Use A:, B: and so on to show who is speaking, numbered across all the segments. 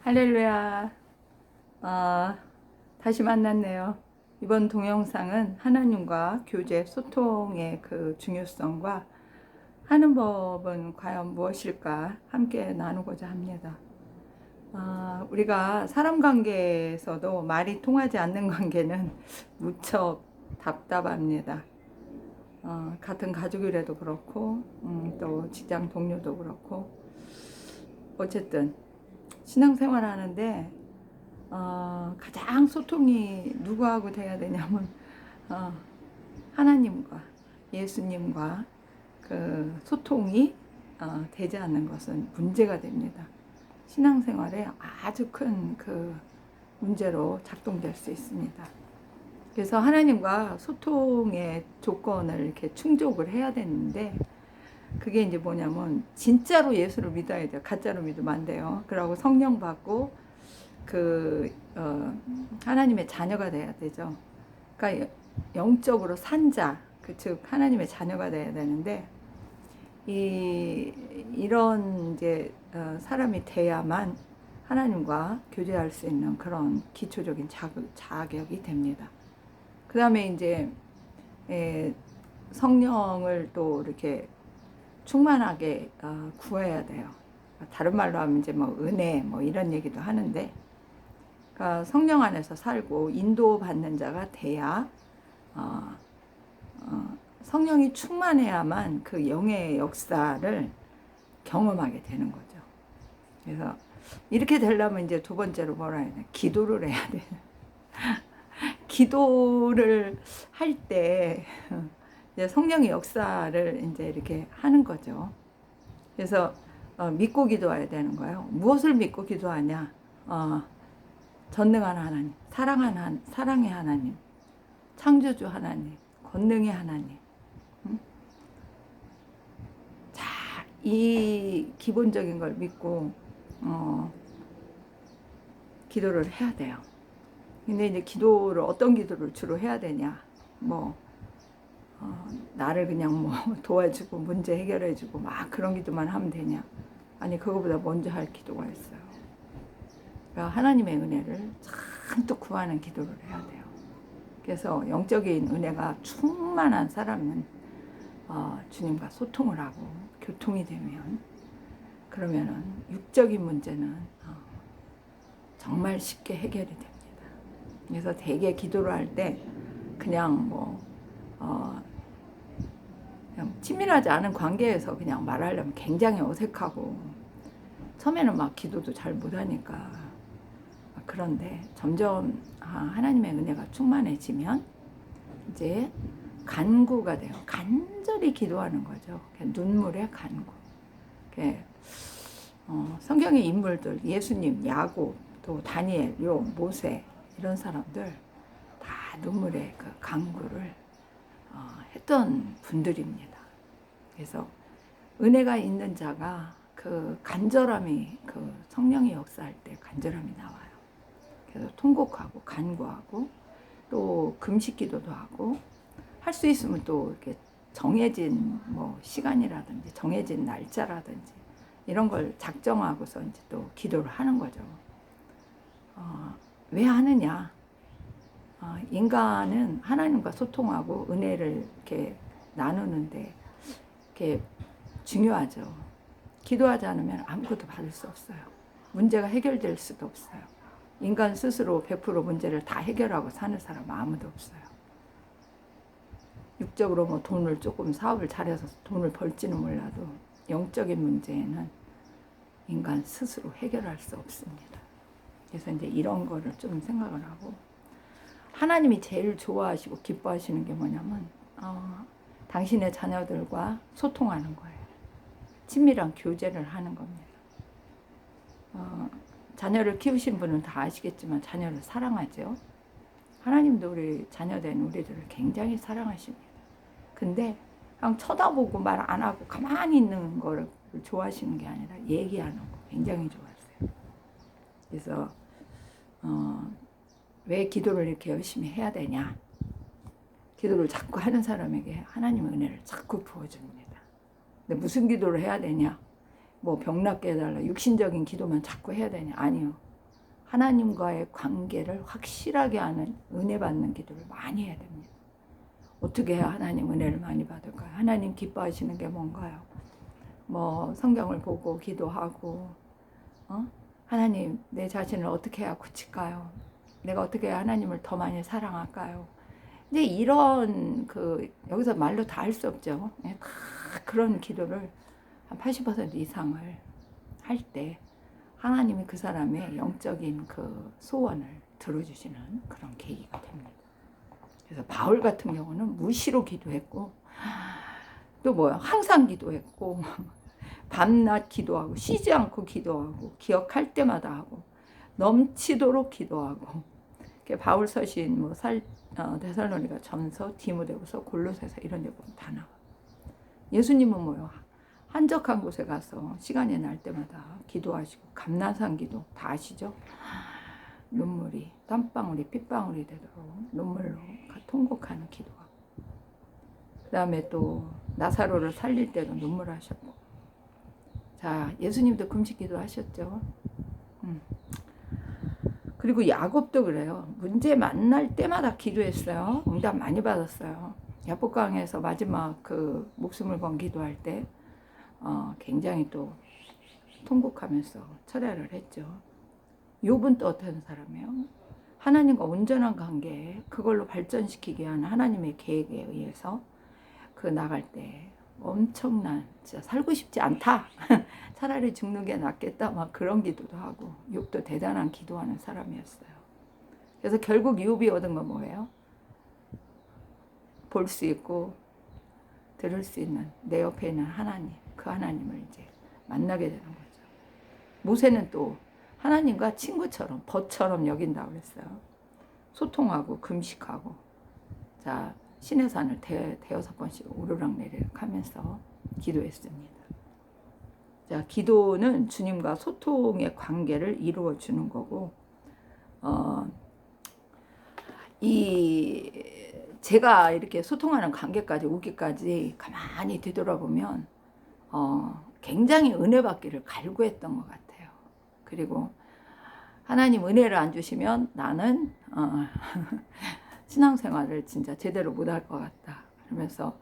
A: 할렐루야. 어, 다시 만났네요. 이번 동영상은 하나님과 교제, 소통의 그 중요성과 하는 법은 과연 무엇일까 함께 나누고자 합니다. 우리가 사람 관계에서도 말이 통하지 않는 관계는 무척 답답합니다. 같은 가족이라도 그렇고, 또 직장 동료도 그렇고, 어쨌든 신앙생활 하는데 가장 소통이 누구하고 돼야 되냐면 하나님과 예수님과 그 소통이 되지 않는 것은 문제가 됩니다. 신앙생활에 아주 큰 그 문제로 작동될 수 있습니다. 그래서 하나님과 소통의 조건을 이렇게 충족을 해야 되는데, 그게 이제 뭐냐면 진짜로 예수를 믿어야 돼요. 가짜로 믿으면 안 돼요. 그러고 성령 받고 하나님의 자녀가 돼야 되죠. 그러니까 영적으로 산자, 즉 하나님의 자녀가 돼야 되는데, 이런 이제 사람이 돼야만 하나님과 교제할 수 있는 그런 기초적인 자격이 됩니다. 그 다음에 이제 성령을 또 이렇게 충만하게 구해야 돼요. 다른 말로 하면 이제 뭐 은혜 뭐 이런 얘기도 하는데, 그러니까 성령 안에서 살고 인도받는 자가 돼야 성령이 충만해야만 그 영의 역사를 경험하게 되는 거죠. 그래서 이렇게 되려면 이제 두 번째로 뭐라 해야 돼? 기도를 해야 돼. 기도를 할 때 이제 성령의 역사를 이제 이렇게 하는 거죠. 그래서 믿고 기도해야 되는 거예요. 무엇을 믿고 기도하냐? 전능한 하나님, 사랑의 하나님, 창조주 하나님, 권능의 하나님. 자, 이 기본적인 걸 믿고 기도를 해야 돼요. 근데 이제 기도를 어떤 기도를 주로 해야 되냐? 나를 그냥 뭐 도와주고 문제 해결해주고 막 그런 기도만 하면 되냐? 아니, 그거보다 먼저 할 기도가 있어요. 그러니까 하나님의 은혜를 잔뜩 구하는 기도를 해야 돼요. 그래서 영적인 은혜가 충만한 사람은 주님과 소통을 하고 교통이 되면, 그러면은 육적인 문제는 정말 쉽게 해결이 됩니다. 그래서 대개 기도를 할 때 그냥 그냥 친밀하지 않은 관계에서 그냥 말하려면 굉장히 어색하고, 처음에는 막 기도도 잘 못하니까. 그런데 점점 하나님의 은혜가 충만해지면 이제 간구가 돼요. 간절히 기도하는 거죠. 눈물의 간구. 성경의 인물들, 예수님, 야곱, 또 다니엘, 욥, 모세, 이런 사람들 다 눈물의 그 간구를 했던 분들입니다. 그래서 은혜가 있는 자가 그 간절함이, 그 성령의 역사할 때 간절함이 나와요. 그래서 통곡하고 간구하고 또 금식 기도도 하고, 할 수 있으면 또 이렇게 정해진 뭐 시간이라든지 정해진 날짜라든지 이런 걸 작정하고서 이제 또 기도를 하는 거죠. 왜 하느냐? 인간은 하나님과 소통하고 은혜를 이렇게 나누는데 이렇게 중요하죠. 기도하지 않으면 아무것도 받을 수 없어요. 문제가 해결될 수도 없어요. 인간 스스로 100% 문제를 다 해결하고 사는 사람은 아무도 없어요. 육적으로 뭐 돈을 조금 사업을 잘해서 돈을 벌지는 몰라도 영적인 문제에는 인간 스스로 해결할 수 없습니다. 그래서 이제 이런 거를 좀 생각을 하고, 하나님이 제일 좋아하시고 기뻐하시는 게 뭐냐면 당신의 자녀들과 소통하는 거예요. 친밀한 교제를 하는 겁니다. 자녀를 키우신 분은 다 아시겠지만 자녀를 사랑하죠. 하나님도 우리 자녀된 우리들을 굉장히 사랑하십니다. 근데 그냥 쳐다보고 말 안 하고 가만히 있는 거를 좋아하시는 게 아니라 얘기하는 거 굉장히 좋아하세요. 그래서 왜 기도를 이렇게 열심히 해야 되냐? 기도를 자꾸 하는 사람에게 하나님의 은혜를 자꾸 부어줍니다. 근데 무슨 기도를 해야 되냐? 뭐 병 낫게 해달라, 육신적인 기도만 자꾸 해야 되냐? 아니요. 하나님과의 관계를 확실하게 하는 은혜 받는 기도를 많이 해야 됩니다. 어떻게 해야 하나님 은혜를 많이 받을까요? 하나님 기뻐하시는 게 뭔가요? 뭐 성경을 보고 기도하고, 하나님 내 자신을 어떻게 해야 고칠까요? 내가 어떻게 해야 하나님을 더 많이 사랑할까요? 이제 이런 여기서 말로 다 할 수 없죠. 다 그런 기도를 한 80% 이상을 할 때 하나님이 그 사람의 영적인 그 소원을 들어주시는 그런 계기가 됩니다. 그래서 바울 같은 경우는 무시로 기도했고, 또 뭐야, 항상 기도했고, 밤낮 기도하고, 쉬지 않고 기도하고, 기억할 때마다 하고, 넘치도록 기도하고. 바울 서신, 데살로니가 전서, 디모데후서, 골로새서 이런 데 보면 다 나와. 예수님은 뭐요? 한적한 곳에 가서 시간이 날 때마다 기도하시고, 감난산 기도 다 아시죠? 눈물이 땀방울이 핏방울이 되도록 눈물로 통곡하는 기도하고, 그 다음에 또 나사로를 살릴 때도 눈물하셨고. 자, 예수님도 금식기도 하셨죠. 그리고 야곱도 그래요. 문제 만날 때마다 기도했어요. 응답 많이 받았어요. 야복강에서 마지막 목숨을 건 기도할 때 굉장히 또 통곡하면서 철회를 했죠. 욥은 또 어떤 사람이에요? 하나님과 온전한 관계, 그걸로 발전시키기 위한 하나님의 계획에 의해서 나갈 때 엄청난, 진짜 살고 싶지 않다. 차라리 죽는 게 낫겠다. 막 그런 기도도 하고. 욥도 대단한 기도하는 사람이었어요. 그래서 결국 욥이 얻은 건 뭐예요? 볼 수 있고 들을 수 있는 내 옆에 있는 하나님, 그 하나님을 이제 만나게 되는 거죠. 모세는 또 하나님과 친구처럼, 벗처럼 여긴다고 그랬어요. 소통하고 금식하고, 자, 신의 산을 대여섯 번씩 오르락내리락 하면서 기도했습니다. 자, 기도는 주님과 소통의 관계를 이루어 주는 거고, 제가 이렇게 소통하는 관계까지 오기까지 가만히 되돌아보면 굉장히 은혜 받기를 갈구했던 것 같아요. 그리고 하나님 은혜를 안 주시면 나는 신앙생활을 진짜 제대로 못할 것 같다. 그러면서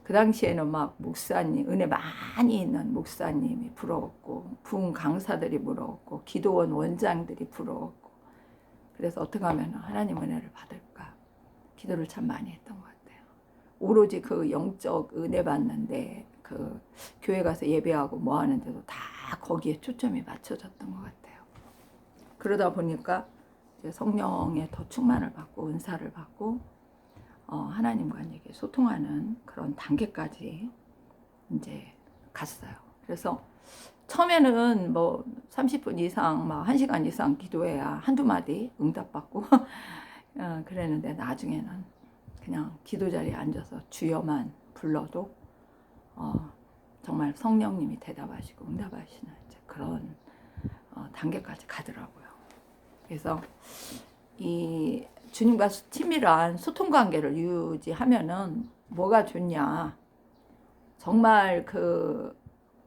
A: 그 당시에는 막 목사님, 은혜 많이 있는 목사님이 부러웠고, 부흥 강사들이 부러웠고, 기도원 원장들이 부러웠고, 그래서 어떻게 하면 하나님 은혜를 받을까 기도를 참 많이 했던 것 같아요. 오로지 그 영적 은혜 받는데 교회 가서 예배하고 뭐 하는데도 다 거기에 초점이 맞춰졌던 것 같아요. 그러다 보니까 이제 성령의 더 충만을 받고 은사를 받고 하나님과 이렇게 소통하는 그런 단계까지 이제 갔어요. 그래서 처음에는 뭐 30분 이상, 막 1시간 이상 기도해야 한두 마디 응답받고 그랬는데 나중에는 그냥 기도 자리에 앉아서 주여만 불러도 정말 성령님이 대답하시고 응답하시는 이제 그런 단계까지 가더라고요. 그래서 이 주님과 친밀한 소통 관계를 유지하면은 뭐가 좋냐? 정말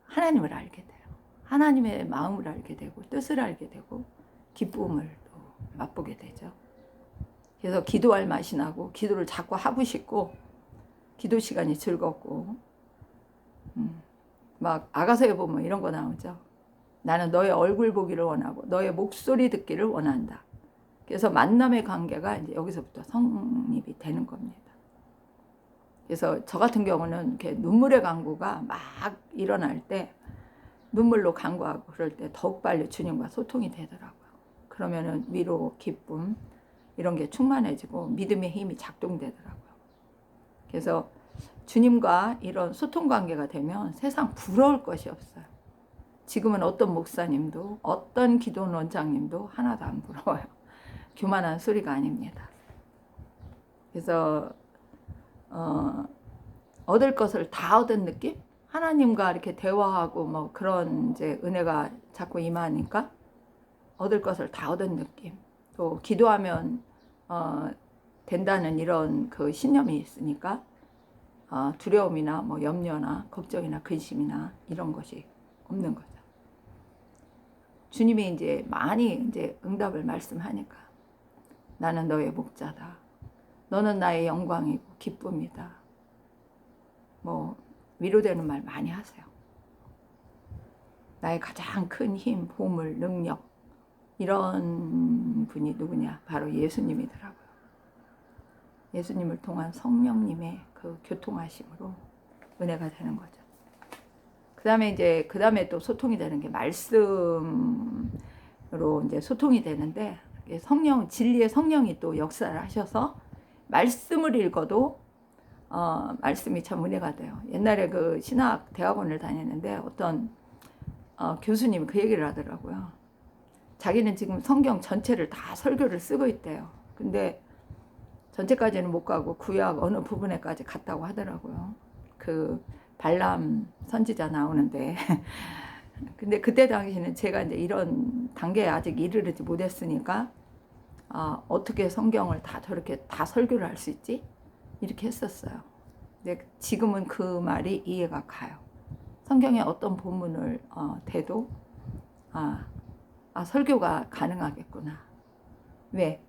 A: 하나님을 알게 돼요. 하나님의 마음을 알게 되고 뜻을 알게 되고 기쁨을 또 맛보게 되죠. 그래서 기도할 맛이 나고 기도를 자꾸 하고 싶고 기도 시간이 즐겁고 막 아가서에 보면 이런 거 나오죠. 나는 너의 얼굴 보기를 원하고 너의 목소리 듣기를 원한다. 그래서 만남의 관계가 이제 여기서부터 성립이 되는 겁니다. 그래서 저 같은 경우는 이렇게 눈물의 강구가 막 일어날 때 눈물로 강구하고 그럴 때 더욱 빨리 주님과 소통이 되더라고요. 그러면은 위로, 기쁨 이런 게 충만해지고 믿음의 힘이 작동되더라고요. 그래서 주님과 이런 소통 관계가 되면 세상 부러울 것이 없어요. 지금은 어떤 목사님도 어떤 기도원 원장님도 하나도 안 부러워요. 교만한 소리가 아닙니다. 그래서 얻을 것을 다 얻은 느낌? 하나님과 이렇게 대화하고 뭐 그런 이제 은혜가 자꾸 임하니까 얻을 것을 다 얻은 느낌. 또 기도하면 된다는 이런 그 신념이 있으니까 두려움이나 뭐 염려나 걱정이나 근심이나 이런 것이 없는 거죠. 주님이 이제 많이 이제 응답을 말씀하니까 나는 너의 목자다. 너는 나의 영광이고 기쁨이다. 뭐 위로되는 말 많이 하세요. 나의 가장 큰 힘, 보물, 능력 이런 분이 누구냐? 바로 예수님이더라고요. 예수님을 통한 성령님의 그 교통하심으로 은혜가 되는 거죠. 그 다음에 또 소통이 되는 게 말씀으로 이제 소통이 되는데, 진리의 성령이 또 역사를 하셔서 말씀을 읽어도 말씀이 참 은혜가 돼요. 옛날에 그 신학 대학원을 다녔는데 어떤 교수님이 그 얘기를 하더라고요. 자기는 지금 성경 전체를 다 설교를 쓰고 있대요. 근데 전체까지는 못 가고 구약 어느 부분에까지 갔다고 하더라고요. 그 발람 선지자 나오는데 근데 그때 당시에는 제가 이제 이런 단계에 아직 이르지 못했으니까 어떻게 성경을 다 저렇게 다 설교를 할 수 있지? 이렇게 했었어요. 근데 지금은 그 말이 이해가 가요. 성경의 어떤 본문을 대도 설교가 가능하겠구나. 왜?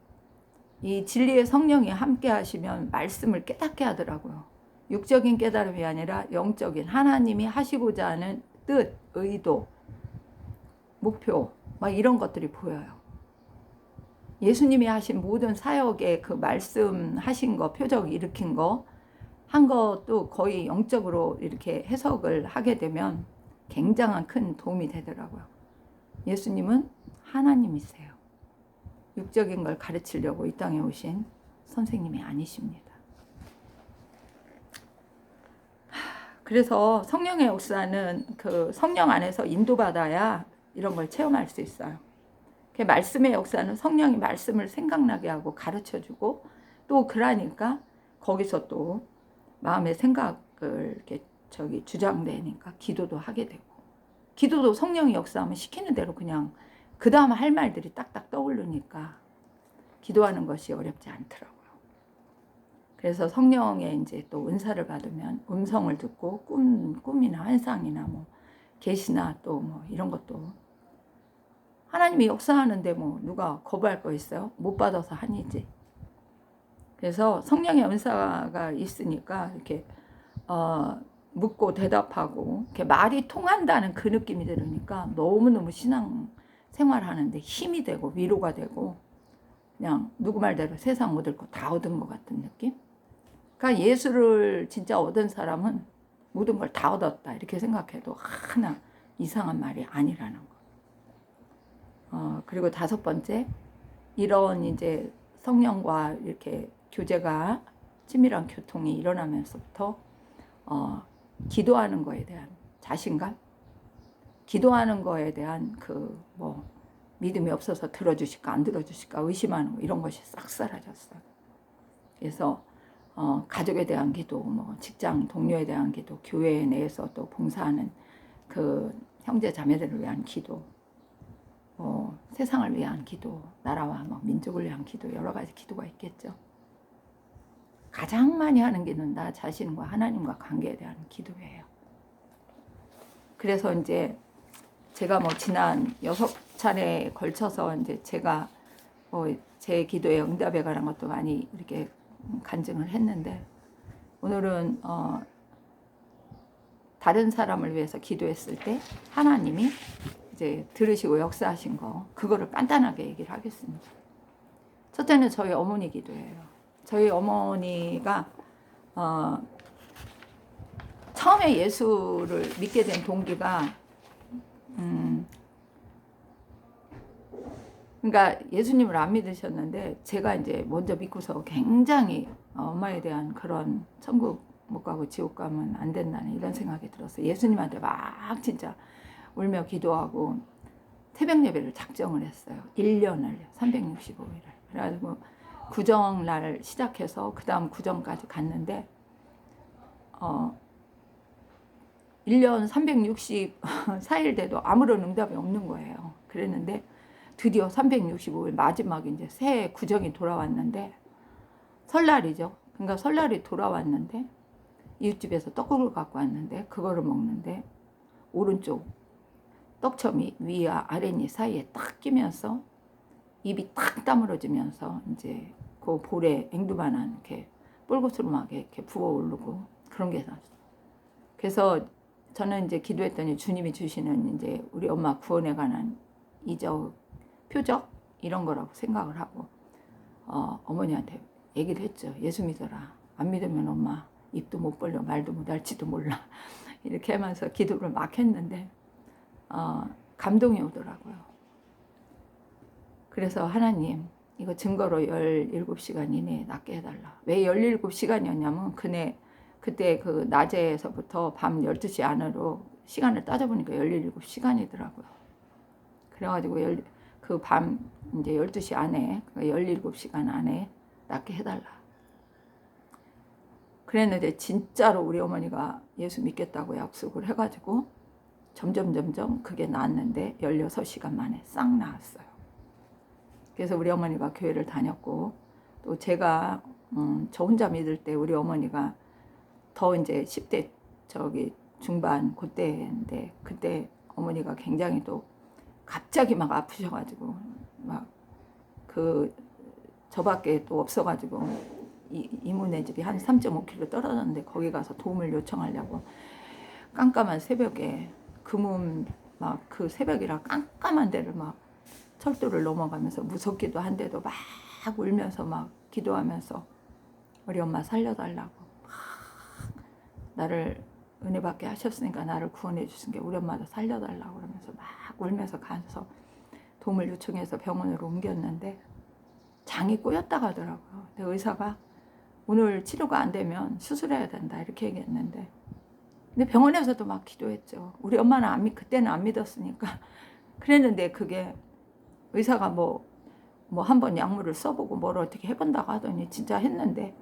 A: 이 진리의 성령이 함께 하시면 말씀을 깨닫게 하더라고요. 육적인 깨달음이 아니라 영적인 하나님이 하시고자 하는 뜻, 의도, 목표 막 이런 것들이 보여요. 예수님이 하신 모든 사역의 그 말씀하신 거, 표적 일으킨 거 한 것도 거의 영적으로 이렇게 해석을 하게 되면 굉장한 큰 도움이 되더라고요. 예수님은 하나님이세요. 육적인 걸 가르치려고 이 땅에 오신 선생님이 아니십니다. 그래서 성령의 역사는 그 성령 안에서 인도받아야 이런 걸 체험할 수 있어요. 말씀의 역사는 성령이 말씀을 생각나게 하고 가르쳐주고 또 그러니까 거기서 또 마음의 생각을 이렇게 주장되니까 기도도 하게 되고, 기도도 성령이 역사하면 시키는 대로 그냥 그 다음 할 말들이 딱딱 떠오르니까 기도하는 것이 어렵지 않더라고요. 그래서 성령의 이제 또 은사를 받으면 음성을 듣고 꿈이나 환상이나 뭐 계시나 또 뭐 이런 것도 하나님이 역사하는데 뭐 누가 거부할 거 있어요? 못 받아서 하니지. 그래서 성령의 은사가 있으니까 이렇게 묻고 대답하고 이렇게 말이 통한다는 그 느낌이 들으니까 너무너무 신앙 생활하는데 힘이 되고 위로가 되고 그냥 누구 말대로 세상 얻을 거 다 얻은 것 같은 느낌? 그러니까 예수를 진짜 얻은 사람은 모든 걸 다 얻었다 이렇게 생각해도 하나 이상한 말이 아니라는 거. 그리고 5번째, 이런 이제 성령과 이렇게 교제가 친밀한 교통이 일어나면서부터 기도하는 거에 대한 자신감, 기도하는 거에 대한 그 뭐 믿음이 없어서 들어주실까 안 들어주실까 의심하는 거 이런 것이 싹 사라졌어요. 그래서 가족에 대한 기도, 뭐 직장 동료에 대한 기도, 교회 내에서 또 봉사하는 그 형제 자매들을 위한 기도, 세상을 위한 기도, 나라와 뭐 민족을 위한 기도, 여러 가지 기도가 있겠죠. 가장 많이 하는 기도는 나 자신과 하나님과 관계에 대한 기도예요. 그래서 이제 제가 뭐 지난 6차례에 걸쳐서 이제 제가 제 기도에 응답에 관한 것도 많이 이렇게 간증을 했는데, 오늘은 다른 사람을 위해서 기도했을 때 하나님이 이제 들으시고 역사하신 거, 그거를 간단하게 얘기를 하겠습니다. 첫째는 저희 어머니 기도예요. 저희 어머니가 처음에 예수를 믿게 된 동기가 그러니까 예수님을 안 믿으셨는데 제가 이제 먼저 믿고서 굉장히 엄마에 대한 그런 천국 못 가고 지옥 가면 안 된다는 이런 생각이 들었어요. 예수님한테 막 진짜 울며 기도하고 새벽 예배를 작정을 했어요. 1년을 365일을. 그래가지고 구정날 시작해서 그 다음 구정까지 갔는데 1년 364일 돼도 아무런 응답이 없는 거예요. 그랬는데 드디어 365일 마지막 이제 새해 구정이 돌아왔는데 설날이죠. 그러니까 설날이 돌아왔는데 이웃집에서 떡국을 갖고 왔는데 그거를 먹는데 오른쪽 떡점이 위와 아랫니 사이에 딱 끼면서 입이 딱 다물어지면서 이제 그 볼에 앵두만한 이렇게 뿔구스름하게 이렇게 부어 오르고 그런 게 났어요. 그래서 저는 이제 기도했더니 주님이 주시는 이제 우리 엄마 구원에 관한 이적, 표적 이런 거라고 생각을 하고 어머니한테 얘기를 했죠. 예수 믿어라. 안 믿으면 엄마 입도 못 벌려 말도 못 할지도 몰라. 이렇게 하면서 기도를 막 했는데 감동이 오더라고요. 그래서 하나님 이거 증거로 17시간 이내에 낫게 해달라. 왜 17시간이었냐면 그때 그 낮에서부터 밤 12시 안으로 시간을 따져보니까 17시간이더라고요. 그래가지고 그 밤 이제 12시 안에 17시간 안에 낫게 해달라. 그랬는데 진짜로 우리 어머니가 예수 믿겠다고 약속을 해가지고 점점 그게 나았는데 16시간 만에 싹 나았어요. 그래서 우리 어머니가 교회를 다녔고 또 제가 저 혼자 믿을 때 우리 어머니가 더 이제 10대 중반 그때인데 그때 어머니가 굉장히 또 갑자기 막 아프셔가지고 막 저밖에 또 없어가지고 이모네 집이 한 3.5km 떨어졌는데 거기 가서 도움을 요청하려고 깜깜한 새벽에 막 그 새벽이라 깜깜한 데를 막 철도를 넘어가면서 무섭기도 한데도 막 울면서 막 기도하면서 우리 엄마 살려달라고 나를 은혜 받게 하셨으니까 나를 구원해 주신 게 우리 엄마도 살려달라고 그러면서 막 울면서 가서 도움을 요청해서 병원으로 옮겼는데 장이 꼬였다고 하더라고요. 근데 의사가 오늘 치료가 안 되면 수술해야 된다 이렇게 얘기했는데 근데 병원에서도 막 기도했죠. 우리 엄마는 그때는 안 믿었으니까 그랬는데 그게 의사가 뭐 한번 약물을 써보고 뭘 어떻게 해본다고 하더니 진짜 했는데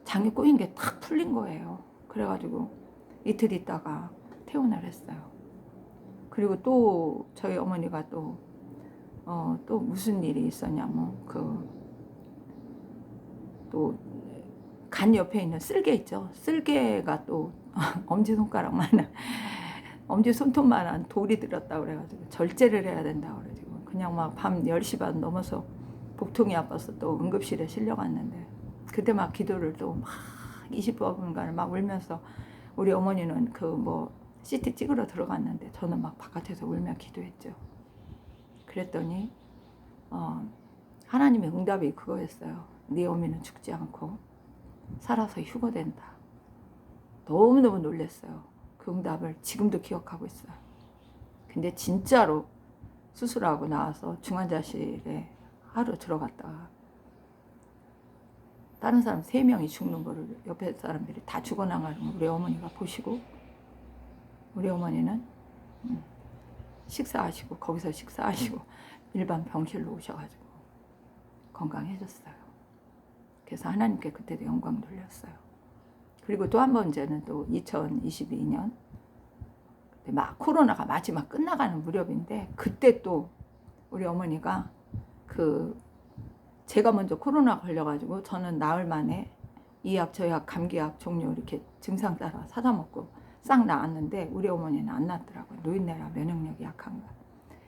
A: 장이 꼬인 게 탁 풀린 거예요. 그래가지고 이틀 있다가 퇴원을 했어요. 그리고 또 저희 어머니가 또 무슨 일이 있었냐면 또 간 옆에 있는 쓸개 있죠. 쓸개가 또 엄지손가락만한 엄지손톱만한 돌이 들었다고 그래가지고 절제를 해야 된다고 그래가지고 그냥 막 밤 10시 반 넘어서 복통이 아파서 또 응급실에 실려갔는데 그때 막 기도를 또 막 20분간 막 울면서 우리 어머니는 CT 찍으러 들어갔는데 저는 막 바깥에서 울며 기도했죠. 그랬더니 하나님의 응답이 그거였어요. 네 어미는 죽지 않고 살아서 휴거된다. 너무너무 놀랐어요. 그 응답을 지금도 기억하고 있어요. 근데 진짜로 수술하고 나와서 중환자실에 하루 들어갔다가 다른 사람 3명이 죽는 거를 옆에 사람들이 다 죽어나가는 걸 우리 어머니가 보시고 우리 어머니는 거기서 식사하시고 일반 병실로 오셔가지고 건강해졌어요. 그래서 하나님께 그때도 영광 돌렸어요. 그리고 또 한 번째는 또 2022년 막 코로나가 마지막 끝나가는 무렵인데 그때 또 우리 어머니가 제가 먼저 코로나 걸려가지고 저는 나흘 만에 이 약 저 약 감기약 종류 이렇게 증상 따라 사다 먹고 싹 나았는데 우리 어머니는 안 낫더라고요. 노인네라 면역력이 약한가.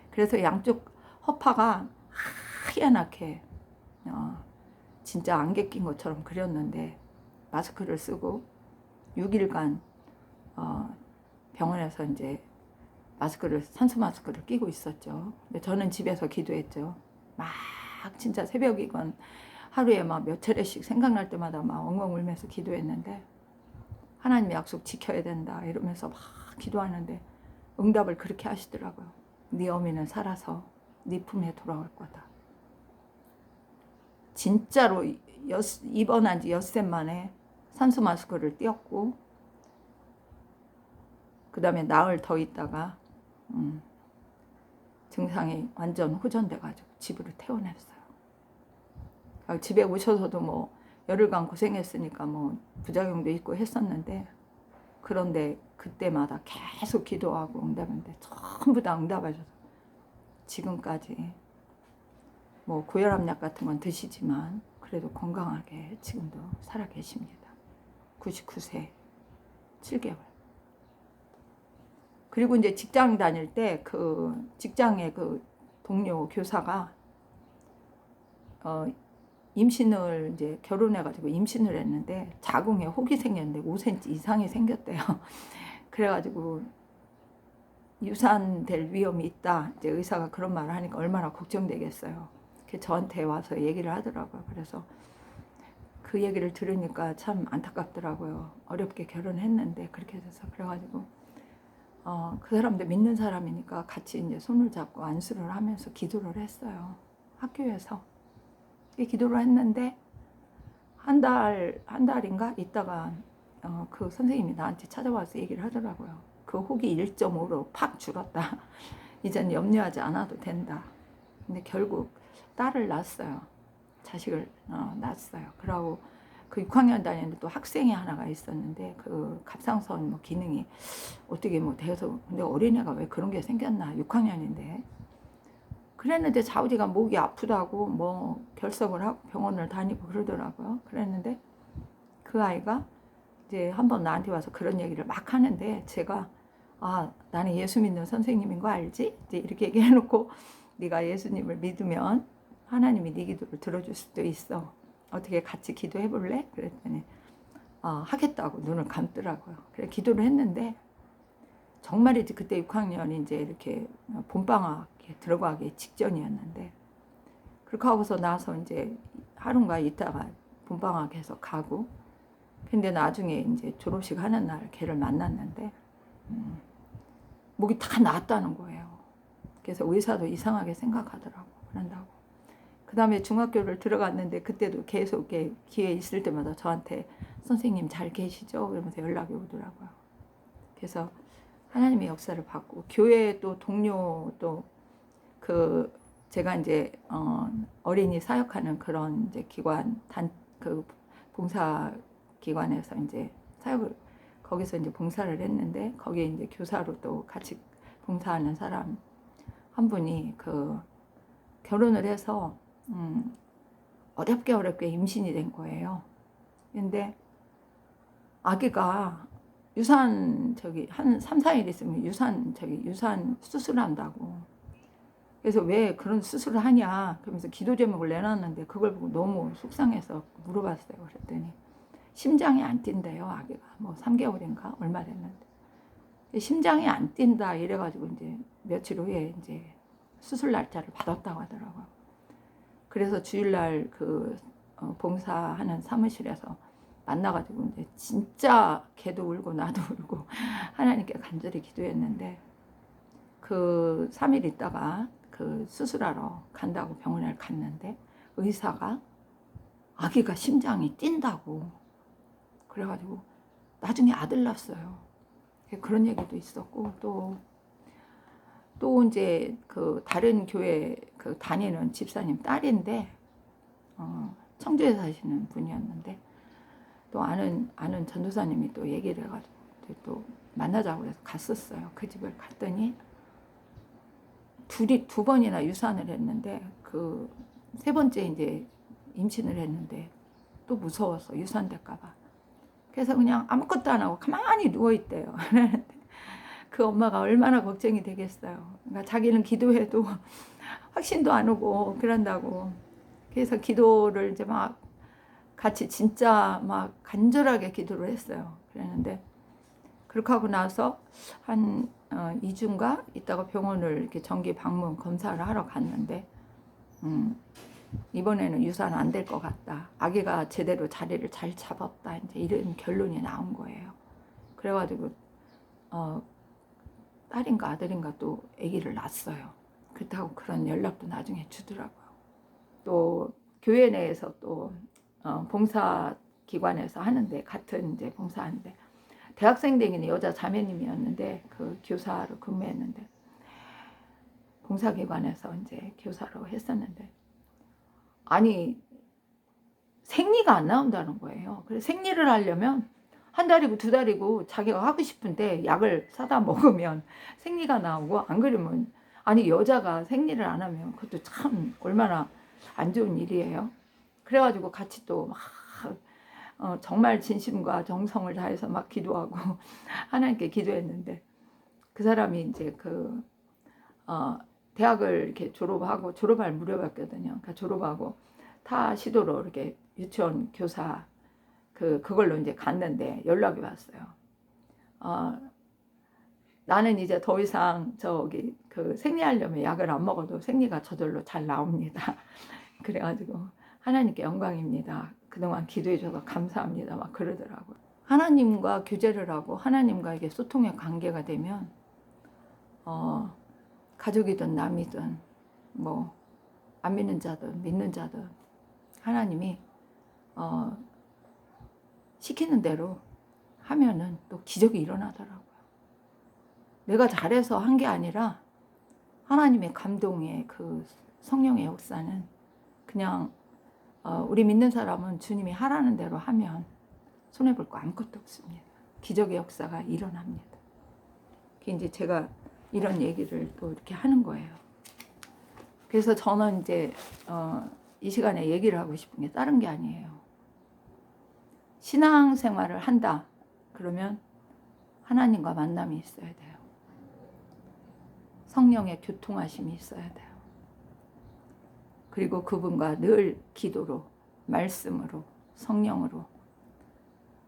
A: 그래서 양쪽 허파가 하얗게 진짜 안개 낀 것처럼 그렸는데 마스크를 쓰고 6일간 병원에서 이제 산소 마스크를 끼고 있었죠. 근데 저는 집에서 기도했죠. 막 진짜 새벽이건 하루에 막 몇 차례씩 생각날 때마다 막 엉엉 울면서 기도했는데 하나님 약속 지켜야 된다 이러면서 막 기도하는데 응답을 그렇게 하시더라고요. 네 어미는 살아서 네 품에 돌아올 거다. 진짜로 입원한 지 엿새 만에 산소 마스크를 띄었고 그 다음에 나흘 더 있다가 증상이 완전 호전돼가지고 집으로 퇴원했어요. 집에 오셔서도 열흘간 고생했으니까 부작용도 있고 했었는데 그런데 그때마다 계속 기도하고 응답했는데 전부 다 응답하셔서 지금까지 고혈압약 같은 건 드시지만 그래도 건강하게 지금도 살아 계십니다. 99세 7개월. 그리고 이제 직장 다닐 때 그 직장의 그 동료 교사가 임신을 이제 결혼해가지고 임신을 했는데 자궁에 혹이 생겼는데 5cm 이상이 생겼대요. 그래가지고 유산될 위험이 있다. 이제 의사가 그런 말을 하니까 얼마나 걱정되겠어요. 저한테 와서 얘기를 하더라고요. 그래서 그 얘기를 들으니까 참 안타깝더라고요. 어렵게 결혼했는데 그렇게 돼서. 그래가지고 그 사람도 믿는 사람이니까 같이 이제 손을 잡고 안수를 하면서 기도를 했어요. 학교에서. 기도를 했는데 한 달인가 있다가 그 선생님이 나한테 찾아와서 얘기를 하더라고요. 그 혹이 1.5로 팍 줄었다. 이젠 염려하지 않아도 된다. 근데 결국 딸을 낳았어요. 자식을 낳았어요. 그러고 그 6학년 다니는데 또 학생이 하나가 있었는데 그 갑상선 뭐 기능이 어떻게 뭐 돼서, 근데 어린애가 왜 그런 게 생겼나, 6학년인데. 그랬는데 자우지가 목이 아프다고 뭐 결석을 하고 병원을 다니고 그러더라고요. 그랬는데 그 아이가 이제 한번 나한테 와서 그런 얘기를 막 하는데 제가 나는 예수 믿는 선생님인 거 알지? 이제 이렇게 얘기해놓고 네가 예수님을 믿으면 하나님이 네 기도를 들어줄 수도 있어. 어떻게 같이 기도해 볼래? 그랬더니 하겠다고 눈을 감더라고요. 그래 기도를 했는데 정말이지 그때 6학년이 이제 이렇게 봄방학에 들어가기 직전이었는데, 그렇게 하고서 나서 이제 하루인가 있다가 봄방학에서 가고, 근데 나중에 이제 졸업식 하는 날 걔를 만났는데 목이 다 나았다는 거예요. 그래서 의사도 이상하게 생각하더라고. 그런다고. 그 다음에 중학교를 들어갔는데 그때도 계속 기회 있을 때마다 저한테 선생님 잘 계시죠? 그러면서 연락이 오더라고요. 그래서 하나님의 역사를 받고, 교회 또 동료 또 그 제가 이제 어린이 사역하는 그런 이제 기관 그 봉사 기관에서 이제 사역을 거기서 이제 봉사를 했는데, 거기에 이제 교사로 또 같이 봉사하는 사람 한 분이 그 결혼을 해서 어렵게 임신이 된 거예요. 근데 아기가 유산 한 3, 4일 있으면 유산 수술한다고. 그래서 왜 그런 수술을 하냐 그러면서 기도 제목을 내놨는데 그걸 보고 너무 속상해서 물어봤어요. 그랬더니 심장이 안 뛴대요. 아기가 뭐 3개월인가 얼마 됐는데 심장이 안 뛴다 이래가지고 이제 며칠 후에 이제 수술 날짜를 받았다고 하더라고요. 그래서 주일날 그 봉사하는 사무실에서 만나가지고 이제 진짜 걔도 울고 나도 울고 하나님께 간절히 기도했는데, 그 3일 있다가 그 수술하러 간다고 병원에 갔는데 의사가 아기가 심장이 뛴다고 그래가지고 나중에 아들 낳았어요. 그런 얘기도 있었고, 또 이제 그 다른 교회 그 다니는 집사님 딸인데 청주에 사시는 분이었는데 또 아는 전도사님이 또 얘기를 해가지고 또 만나자고 해서 갔었어요. 그 집을 갔더니 두 번이나 유산을 했는데 그 세 번째 이제 임신을 했는데 또 무서웠어, 유산될까봐. 그래서 그냥 아무것도 안 하고 가만히 누워있대요. 그 엄마가 얼마나 걱정이 되겠어요. 그러니까 자기는 기도해도 확신도 안 오고 그런다고. 그래서 기도를 이제 막 같이 진짜 막 간절하게 기도를 했어요. 그랬는데 그렇게 하고 나서 한 2주인가 있다가 병원을 이렇게 정기 방문 검사를 하러 갔는데 이번에는 유산 안 될 것 같다. 아기가 제대로 자리를 잘 잡았다. 이제 이런 결론이 나온 거예요. 그래가지고 딸인가 아들인가 또 아기를 낳았어요. 그렇다고 그런 연락도 나중에 주더라고요. 또 교회 내에서 또 봉사기관에서 하는데 같은 이제 봉사하는데 대학생 되기는 여자 자매님이었는데 그 교사로 근무했는데 봉사기관에서 이제 교사로 했었는데 아니 생리가 안 나온다는 거예요. 그래서 생리를 하려면 한 달이고 두 달이고 자기가 하고 싶은데 약을 사다 먹으면 생리가 나오고, 안 그러면 아니 여자가 생리를 안 하면 그것도 참 얼마나 안 좋은 일이에요. 그래가지고 같이 또 막 정말 진심과 정성을 다해서 막 기도하고 하나님께 기도했는데 그 사람이 이제 대학을 이렇게 졸업할 무렵이었거든요. 그러니까 졸업하고 타 시도로 이렇게 유치원 교사 그걸로 이제 갔는데 연락이 왔어요. 나는 이제 더 이상 생리하려면 약을 안 먹어도 생리가 저절로 잘 나옵니다. 그래가지고 하나님께 영광입니다. 그동안 기도해 줘서 감사합니다. 막 그러더라고요. 하나님과 교제를 하고 하나님과 이게 소통의 관계가 되면 가족이든 남이든 뭐 안 믿는 자든 믿는 자든 하나님이 시키는 대로 하면은 또 기적이 일어나더라고요. 내가 잘해서 한 게 아니라 하나님의 감동의 그 성령의 역사는 그냥 우리 믿는 사람은 주님이 하라는 대로 하면 손해볼 거 아무것도 없습니다. 기적의 역사가 일어납니다. 이제 제가 이런 얘기를 또 이렇게 하는 거예요. 그래서 저는 이제 이 시간에 얘기를 하고 싶은 게 다른 게 아니에요. 신앙생활을 한다 그러면 하나님과 만남이 있어야 돼요. 성령의 교통하심이 있어야 돼요. 그리고 그분과 늘 기도로, 말씀으로, 성령으로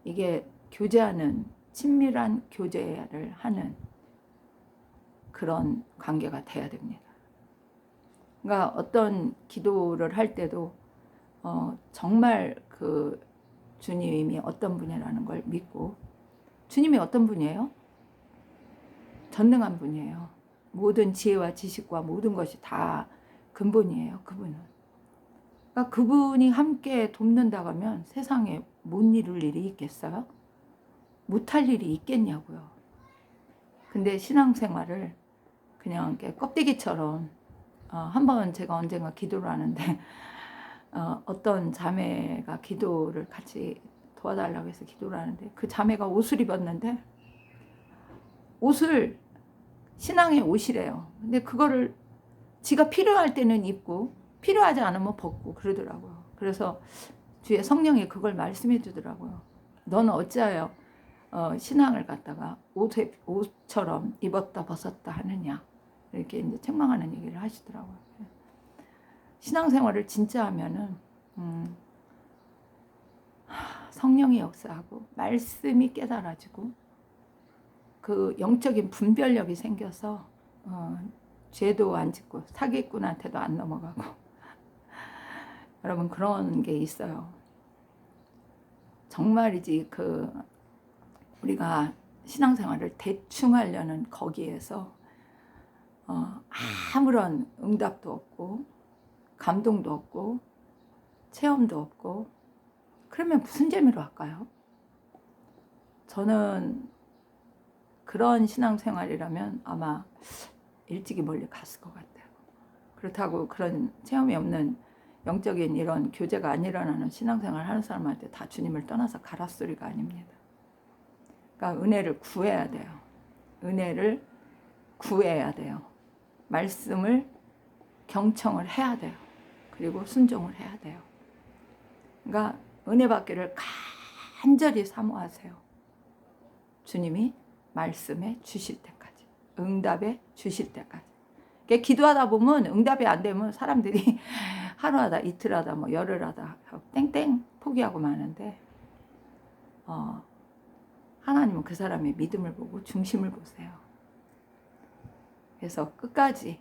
A: 이게 교제하는, 친밀한 교제를 하는 그런 관계가 돼야 됩니다. 그러니까 어떤 기도를 할 때도 정말 그 주님이 어떤 분이라는 걸 믿고, 주님이 어떤 분이에요? 전능한 분이에요. 모든 지혜와 지식과 모든 것이 다 근본이에요. 그분은. 그러니까 그분이 함께 돕는다고 하면 세상에 못 이룰 일이 있겠어요? 못할 일이 있겠냐고요. 근데 신앙생활을 그냥 이렇게 껍데기처럼 한번 제가 언젠가 기도를 하는데 어떤 자매가 기도를 같이 도와달라고 해서 기도를 하는데 그 자매가 옷을 입었는데 옷을 신앙의 옷이래요. 근데 그거를 지가 필요할 때는 입고 필요하지 않으면 벗고 그러더라고요. 그래서 주의 성령이 그걸 말씀해 주더라고요. 너는 어찌하여 신앙을 갖다가 옷처럼 입었다 벗었다 하느냐 이렇게 이제 책망하는 얘기를 하시더라고요. 신앙생활을 진짜 하면은 성령이 역사하고 말씀이 깨달아지고 그 영적인 분별력이 생겨서 죄도 안 짓고 사기꾼한테도 안 넘어가고 여러분 그런 게 있어요. 정말이지 우리가 신앙생활을 대충 하려는 거기에서 아무런 응답도 없고 감동도 없고 체험도 없고 그러면 무슨 재미로 할까요? 저는 그런 신앙생활이라면 아마 일찍이 멀리 갔을 것 같아요. 그렇다고 그런 체험이 없는 영적인 이런 교제가 안 일어나는 신앙생활 하는 사람한테 다 주님을 떠나서 가라 소리가 아닙니다. 그러니까 은혜를 구해야 돼요. 은혜를 구해야 돼요. 말씀을 경청을 해야 돼요. 그리고 순종을 해야 돼요. 그러니까 은혜 받기를 간절히 사모하세요. 주님이 말씀해 주실 때까지, 응답해 주실 때까지. 기도하다 보면 응답이 안 되면 사람들이 하루하다 이틀하다 뭐 열흘하다 땡땡 포기하고 마는데 하나님은 그 사람의 믿음을 보고 중심을 보세요. 그래서 끝까지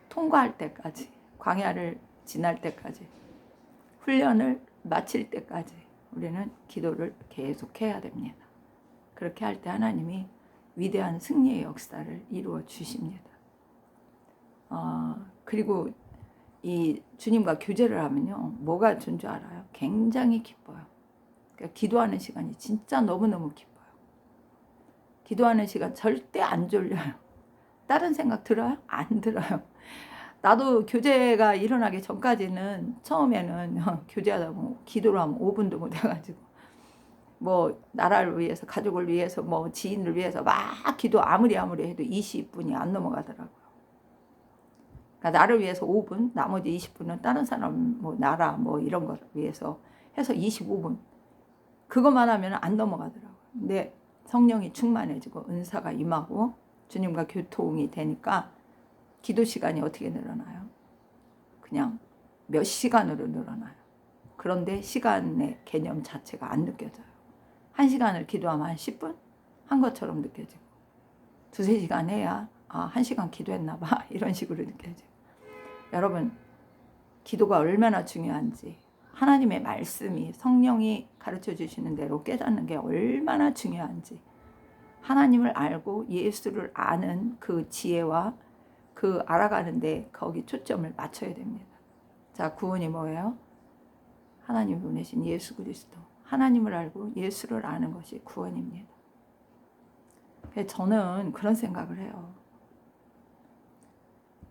A: 통과할 때까지, 광야를 지날 때까지, 훈련을 마칠 때까지 우리는 기도를 계속해야 됩니다. 그렇게 할 때 하나님이 위대한 승리의 역사를 이루어 주십니다. 그리고 이 주님과 교제를 하면요, 뭐가 준 줄 알아요? 굉장히 기뻐요. 그러니까 기도하는 시간이 진짜 너무너무 기뻐요. 기도하는 시간 절대 안 졸려요. 다른 생각 들어요? 안 들어요. 나도 교제가 일어나기 전까지는 처음에는 교제하다 보면 기도를 하면 5분도 못 해가지고 뭐 나라를 위해서, 가족을 위해서, 뭐 지인을 위해서 막 기도 아무리 해도 20분이 안 넘어가더라고요. 그러니까 나를 위해서 5분, 나머지 20분은 다른 사람, 뭐 나라 뭐 이런 걸 위해서 해서 25분. 그것만 하면 안 넘어가더라고요. 근데 성령이 충만해지고 은사가 임하고 주님과 교통이 되니까 기도 시간이 어떻게 늘어나요? 그냥 몇 시간으로 늘어나요. 그런데 시간의 개념 자체가 안 느껴져요. 1시간을 기도하면 한 10분? 한 것처럼 느껴지고 2-3시간 해야 1시간 기도했나 봐 이런 식으로 느껴져요. 여러분, 기도가 얼마나 중요한지, 하나님의 말씀이 성령이 가르쳐 주시는 대로 깨닫는 게 얼마나 중요한지, 하나님을 알고 예수를 아는 그 지혜와 그 알아가는데 거기 초점을 맞춰야 됩니다. 자, 구원이 뭐예요? 하나님 보내신 예수 그리스도, 하나님을 알고 예수를 아는 것이 구원입니다. 저는 그런 생각을 해요.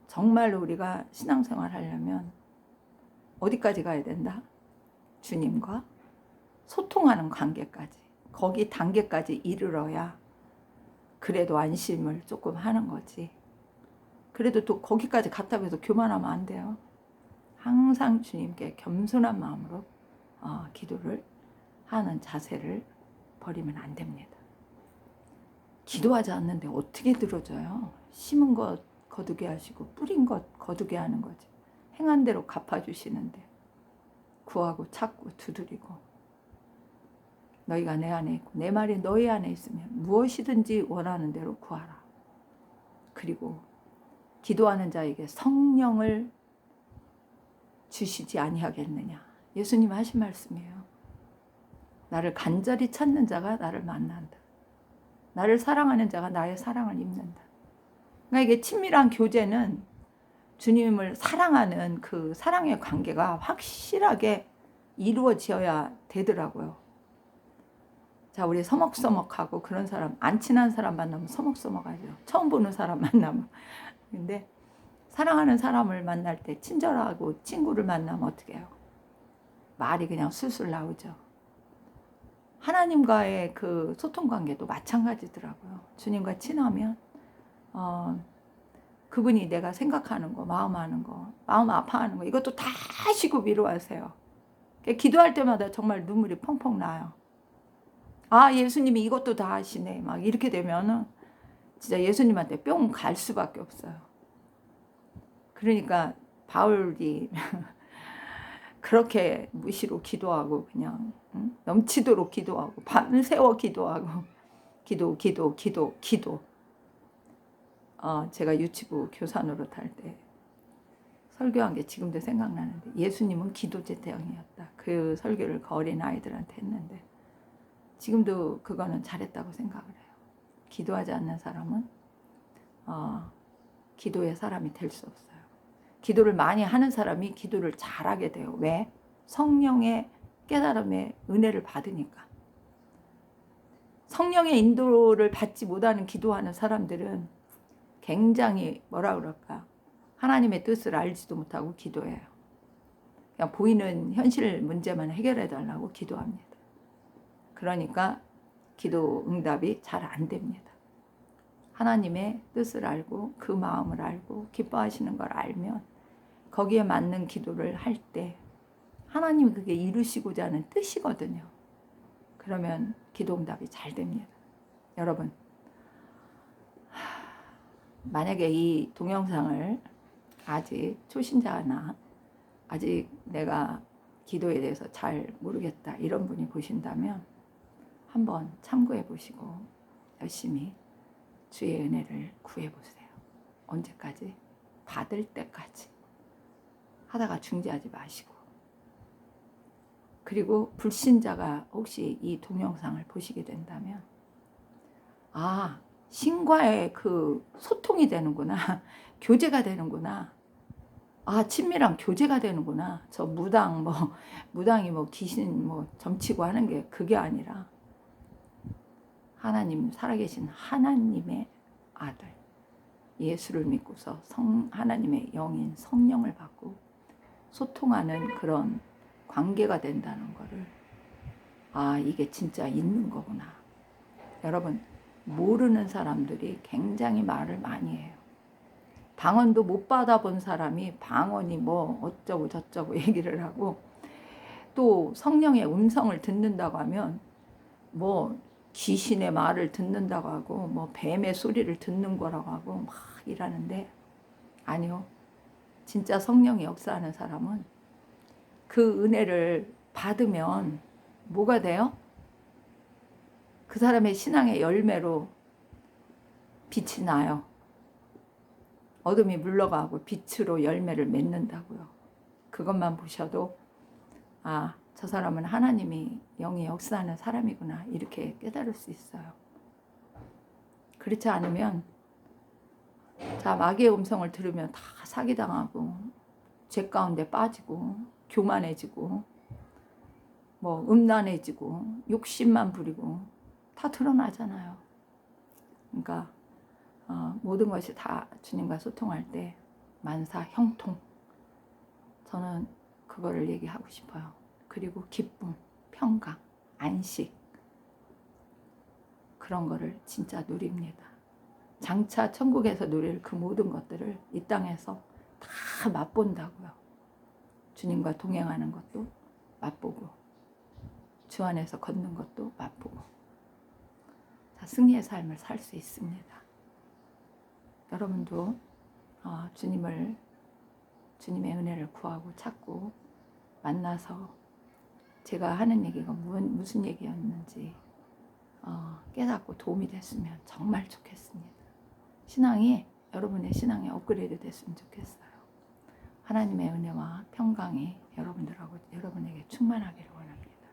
A: 정말로 우리가 신앙생활 하려면 어디까지 가야 된다? 주님과 소통하는 관계까지, 거기 단계까지 이르러야 그래도 안심을 조금 하는 거지. 그래도 또 거기까지 갔다고 해서 교만하면 안 돼요. 항상 주님께 겸손한 마음으로 기도를 하는 자세를 버리면 안 됩니다. 기도하지 않는데 어떻게 들어줘요? 심은 것 거두게 하시고 뿌린 것 거두게 하는 거지. 행한 대로 갚아주시는데 구하고 찾고 두드리고, 너희가 내 안에 있고 내 말이 너희 안에 있으면 무엇이든지 원하는 대로 구하라. 그리고 기도하는 자에게 성령을 주시지 아니하겠느냐. 예수님 하신 말씀이에요. 나를 간절히 찾는 자가 나를 만난다. 나를 사랑하는 자가 나의 사랑을 입는다. 그러니까 이게 친밀한 교제는 주님을 사랑하는 그 사랑의 관계가 확실하게 이루어져야 되더라고요. 자, 우리 서먹서먹하고 그런 사람, 안 친한 사람 만나면 서먹서먹하죠. 처음 보는 사람 만나면. 근데 사랑하는 사람을 만날 때 친절하고 친구를 만나면 어떻게 해요? 말이 그냥 술술 나오죠. 하나님과의 그 소통 관계도 마찬가지더라고요. 주님과 친하면 그분이 내가 생각하는 거, 마음하는 거, 마음 아파하는 거, 이것도 다 하시고 위로하세요. 기도할 때마다 정말 눈물이 펑펑 나요. 예수님이 이것도 다 하시네. 막 이렇게 되면은 진짜 예수님한테 뿅 갈 수밖에 없어요. 그러니까 바울이 그렇게 무시로 기도하고 그냥 넘치도록 기도하고 밤새워 기도하고 기도. 제가 유치부 교사 노릇할 때 설교한 게 지금도 생각나는데, 예수님은 기도제 대왕이었다. 그 설교를 그 어린 아이들한테 했는데 지금도 그거는 잘했다고 생각을 해요. 기도하지 않는 사람은 기도의 사람이 될 수 없어요. 기도를 많이 하는 사람이 기도를 잘하게 돼요. 왜? 성령의 깨달음의 은혜를 받으니까. 성령의 인도를 받지 못하는 기도하는 사람들은 굉장히 뭐라 그럴까, 하나님의 뜻을 알지도 못하고 기도해요. 그냥 보이는 현실 문제만 해결해 달라고 기도합니다. 그러니까 기도 응답이 잘 안 됩니다. 하나님의 뜻을 알고 그 마음을 알고 기뻐하시는 걸 알면 거기에 맞는 기도를 할 때 하나님이 그게 이루시고자 하는 뜻이거든요. 그러면 기도 응답이 잘 됩니다. 여러분, 만약에 이 동영상을 아직 초신자나 아직 내가 기도에 대해서 잘 모르겠다 이런 분이 보신다면 한번 참고해 보시고 열심히 주의 은혜를 구해 보세요. 언제까지? 받을 때까지. 하다가 중지하지 마시고. 그리고 불신자가 혹시 이 동영상을 보시게 된다면 신과의 그 소통이 되는구나. 교제가 되는구나. 친밀한 교제가 되는구나. 저 무당이 귀신 점치고 하는 게 그게 아니라 하나님, 살아계신 하나님의 아들 예수를 믿고서 하나님의 영인 성령을 받고 소통하는 그런 관계가 된다는 거를 이게 진짜 있는 거구나. 여러분, 모르는 사람들이 굉장히 말을 많이 해요. 방언도 못 받아본 사람이 방언이 어쩌고 저쩌고 얘기를 하고, 또 성령의 음성을 듣는다고 하면 귀신의 말을 듣는다고 하고 뭐 뱀의 소리를 듣는 거라고 하고 막 이러는데 아니요. 진짜 성령이 역사하는 사람은 그 은혜를 받으면 뭐가 돼요? 그 사람의 신앙의 열매로 빛이 나요. 어둠이 물러가고 빛으로 열매를 맺는다고요. 그것만 보셔도 아, 저 사람은 하나님이 영이 역사하는 사람이구나 이렇게 깨달을 수 있어요. 그렇지 않으면 자, 마귀의 음성을 들으면 다 사기당하고 죄 가운데 빠지고 교만해지고 뭐 음란해지고 욕심만 부리고 다 드러나잖아요. 그러니까 모든 것이 다 주님과 소통할 때 만사 형통. 저는 그거를 얘기하고 싶어요. 그리고 기쁨, 평강, 안식 그런 거를 진짜 누립니다. 장차 천국에서 누릴 그 모든 것들을 이 땅에서 다 맛본다고요. 주님과 동행하는 것도 맛보고 주 안에서 걷는 것도 맛보고 자, 승리의 삶을 살 수 있습니다. 여러분도 주님의 은혜를 구하고 찾고 만나서 제가 하는 얘기가 무슨 얘기였는지 깨닫고 도움이 됐으면 정말 좋겠습니다. 여러분의 신앙이 업그레이드 됐으면 좋겠어요. 하나님의 은혜와 평강이 여러분에게 충만하기를 원합니다.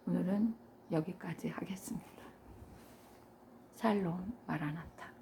A: 오늘은 여기까지 하겠습니다. 샬롬 마라나타.